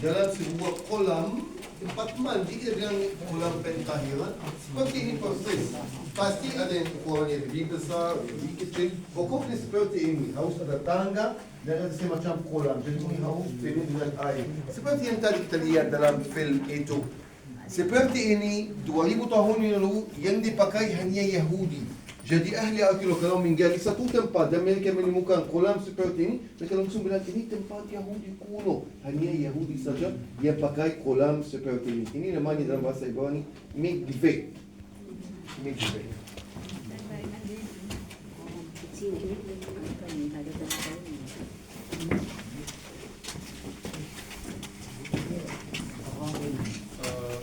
dalam sebuah kolam tempat mandi, kita bilang kolam pentahiran. Seperti ini proses. Pasti ada yang ukurannya lebih besar, lebih kecil. Pokoknya seperti ini. Harus ada tangga dan ada semacam kolam. Jadi ini harus penuh dengan air. Seperti yang tadi kita lihat dalam film itu. Seperti ini 2000 tahun yang lalu yang dipakai hanya Yahudi. Jadi ahli arkeolog kalau menggali satu tempat dan mereka menemukan kolam seperti ini, mereka langsung bilang ini tempat Yahudi kuno. Hanya Yahudi saja yang pakai kolam seperti ini. Ini namanya dalam bahasa Ibrani mikveh. Mikveh.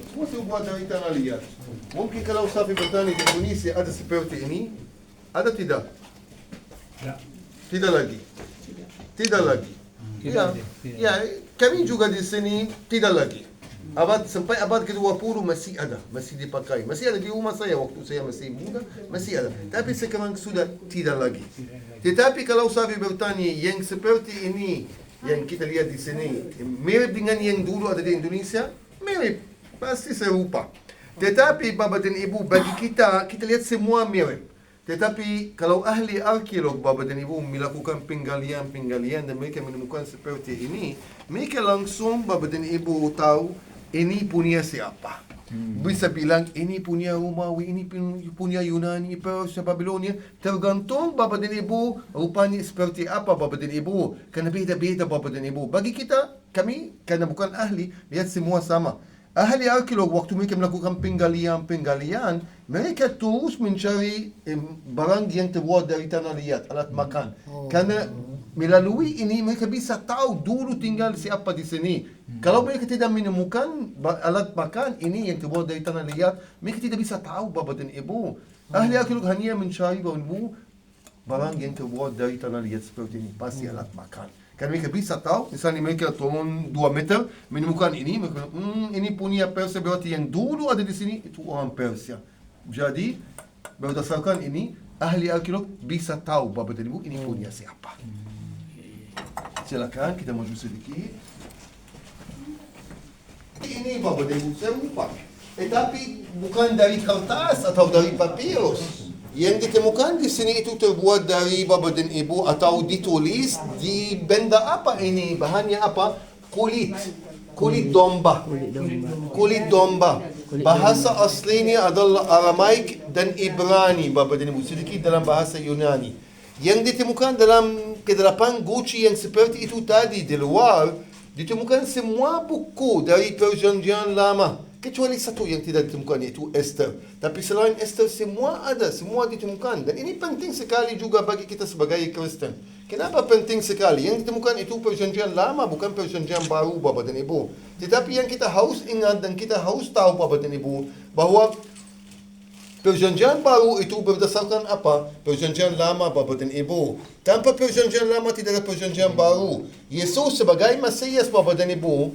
Semua sebuah dari tanah liat. Mungkin kalau sapi bertani di Indonesia ada seperti ini, ada tidak? Tidak lagi. Tidak lagi. Ya, kami juga di sini tidak lagi. Sampai abad ke-20 masih ada, masih dipakai. Masih ada di rumah saya waktu saya masih muda, masih ada. Tapi sekarang sudah tidak lagi. Tetapi kalau sapi bertani yang seperti ini, yang kita lihat di sini, mirip dengan yang dulu ada di Indonesia, mirip, pasti serupa. Tetapi Bapak dan Ibu, bagi kita lihat semua mirip. Tetapi kalau ahli arkeolog Bapak dan Ibu melakukan penggalian dan mereka menemukan seperti ini, mereka langsung Bapak dan Ibu tahu ini punya siapa. Bisa bilang ini punya Romawi, ini punya Yunani, Persia, Babilonia. Tergantung Bapak dan Ibu rupanya seperti apa Bapak dan Ibu. Karena beda-beda Bapak dan Ibu. Bagi kita, kami karena bukan ahli, lihat semua sama. Ahli arkeolog waktu mereka melakukan penggalian, mereka terus mencari barang yang terbuat dari tanah liat, alat makan. Karena melalui ini mereka bisa tahu dulu tinggal siapa di sini. Kalau mereka tidak menemukan alat makan ini yang terbuat dari tanah liat, mereka tidak bisa tahu Bapak dan Ibu. Ahli arkeolog hanya mencari barang yang terbuat dari tanah liat seperti ini, pasti alat makan. Kan mereka bisa tahu, misalnya mereka turun 2 meter, menemukan ini, mereka ini punya Persia, berarti yang dulu ada di sini, itu orang Persia. Jadi, berdasarkan ini, ahli arkeolog bisa tahu Bapak dan Ibu ini punya siapa. Silakan, kita maju sedikit. Ini Bapak dan Ibu, serupa. Tapi bukan dari kertas atau dari papirus. Yang ditemukan di sini itu terbuat dari Bapak dan Ibu atau ditulis di benda apa ini? Bahannya apa? Kulit domba. Kulit domba. Bahasa aslinya adalah Aramaik dan Ibrani Bapak dan Ibu. Sedikit dalam bahasa Yunani. Yang ditemukan dalam ke-8 guci yang seperti itu tadi di luar, ditemukan semua buku dari Perjanjian Lama. Kecuali satu yang tidak ditemukan, yaitu Esther. Tapi selain Esther, semua ada, semua ditemukan. Dan ini penting sekali juga bagi kita sebagai Kristen. Kenapa penting sekali? Yang ditemukan itu Perjanjian Lama, bukan Perjanjian Baru, Bapak dan Ibu. Tetapi yang kita harus ingat dan kita harus tahu, Bapak dan Ibu, bahwa Perjanjian Baru itu berdasarkan apa? Perjanjian Lama, Bapak dan Ibu. Tanpa Perjanjian Lama tidak ada Perjanjian Baru. Yesus sebagai Mesias, Bapak dan Ibu,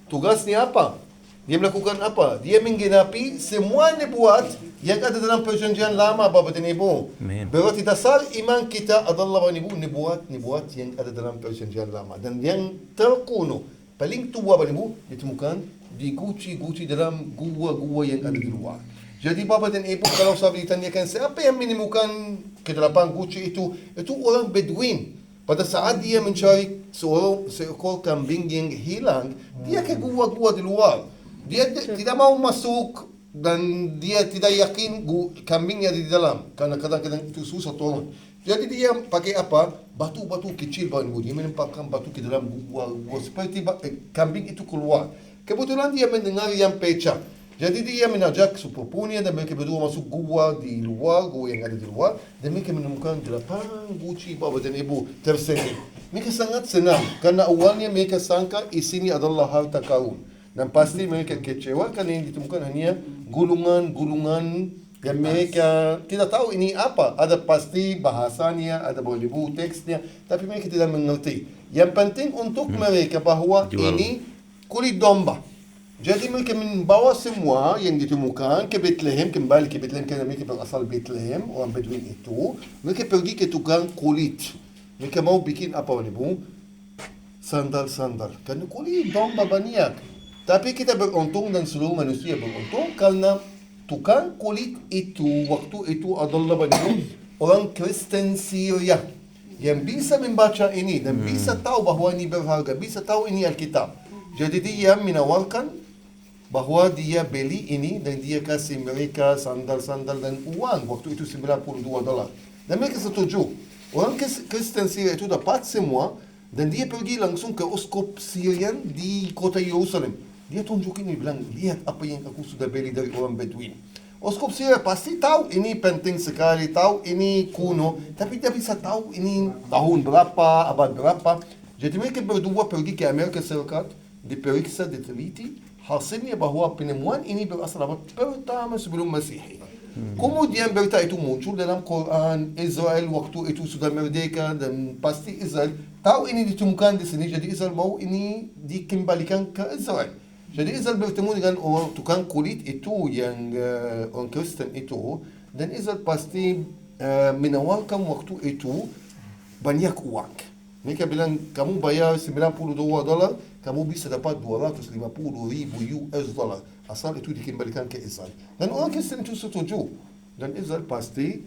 tugasnya apa? Dia melakukan apa? Dia menggenapi semua nubuat yang ada dalam Perjanjian Lama, Bapak dan Ibu. Berarti dasar iman kita adalah Bapak dan Ibu, nubuat yang ada dalam Perjanjian Lama. Dan yang terkuno, paling tua Bapak dan Ibu, ditemukan di guci dalam gua-gua yang ada di luar. Jadi Bapak dan Ibu, kalau saya ditanyakan siapa yang menemukan ke-8 guci itu orang Bedouin. Pada saat dia mencari seekor kambing yang hilang, dia ke gua-gua di luar. Dia tidak mau masuk dan dia tidak yakin kambingnya di dalam. Karena kadang-kadang itu susah turun. Jadi dia pakai apa? Batu-batu kecil Bapak Ibu. Dia menempatkan batu ke dalam gua seperti kambing itu keluar. Kebetulan dia mendengar yang pecah. Jadi dia mengajak sepupunya dan mereka berdua masuk gua di luar, gua yang ada di luar. Dan mereka menemukan 8 guci Bapak dan Ibu tersenyum. Mereka sangat senang. Karena awalnya mereka sangka isinya adalah harta karun. Dan pasti mereka kecewa karena yang ditemukan hanya gulungan-gulungan yang mereka tidak tahu ini apa. Ada pasti bahasanya, ada Bapak teksnya, tapi mereka tidak mengerti. Yang penting untuk mereka bahwa ini kulit domba. Jadi mereka membawa semua yang ditemukan ke Bethlehem, kembali ke Bethlehem karena mereka berasal Bethlehem, orang Bedouin itu. Mereka pergi ke tukang kulit. Mereka mau bikin apa Bapak Ibu? sandal-sandal. Kerana kulit domba banyak. Tapi kita beruntung dan seluruh manusia beruntung kerana tukang kulit itu waktu itu adalah banyak orang Kristen Syria yang bisa membaca ini dan bisa tahu bahawa ini berharga, bisa tahu ini Alkitab. Jadi dia menawarkan bahawa dia beli ini dan dia kasih mereka sandal-sandal dan uang waktu itu $92. Dan mereka setuju. Orang Kristen Syria itu dapat semua dan dia pergi langsung ke uskup Syrian di kota Yerusalem. Dia tunjukin, dia bilang, lihat apa yang aku sudah beli dari orang Bedouin. Uskup Syria pasti tahu ini penting sekali, tahu ini kuno, tapi dia bisa tahu ini tahun berapa, abad berapa. Jadi mereka berdua pergi ke Amerika Serikat, diperiksa, diteliti, hasilnya bahawa penemuan ini berasal abad pertama sebelum Masihi. Kemudian berita itu muncul dalam Quran, Israel waktu itu sudah merdeka dan pasti Israel tahu ini ditemukan di sini, jadi Israel mau ini dikembalikan ke Israel. Jadi Israel bertemu dengan orang tukang kulit itu yang orang Kristen itu dan Israel pasti menawarkan waktu itu banyak uang. Mereka bilang kamu bayar $92, kamu bisa dapat $250,000 asal itu dikembalikan ke Israel. Dan orang Kristen itu setuju dan Israel pasti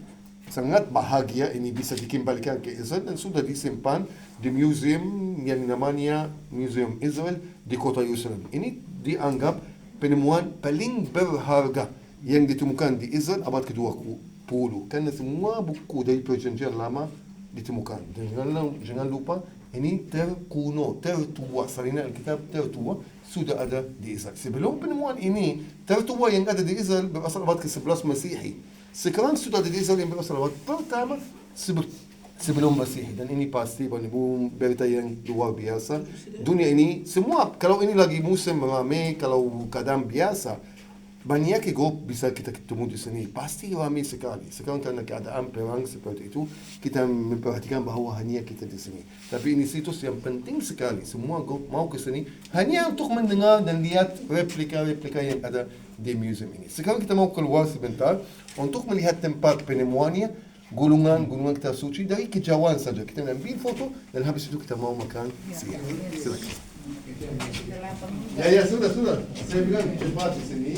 sangat bahagia ini bisa dikembalikan ke Israel dan sudah disimpan di museum yang namanya Museum Israel di kota Yerusalem. Ini dianggap penemuan paling berharga yang ditemukan di Israel abad ke-20 karena semua buku dari Perjanjian Lama ditemukan. Dan jangan lupa ini terkuno, tertua, salinan Alkitab tertua sudah ada di Israel. Sebelum penemuan ini, tertua yang ada di Israel berasal abad ke-11 Masihi. Sekarang sudah ada di Israel yang berasal abad pertama sebelum Masihi. Dan ini pasti berita yang luar biasa. Dunia ini, semua, kalau ini lagi musim ramai, kalau keadaan biasa, banyak grup bisa kita ketemu di sini. Pasti ramai sekali. Sekarang karena keadaan perang seperti itu, kita memperhatikan bahawa hanya kita di sini. Tapi ini situs yang penting sekali. Semua grup mau ke sini hanya untuk mendengar dan lihat replika-replika yang ada di museum ini. Sekarang kita mau keluar sebentar untuk melihat tempat penemuannya, gulungan kitab suci dari kejauhan saja. Kita ambil foto dan habis itu kita mau makan siang. Silakan. Ya, sudah. Saya bilang cepat di sini.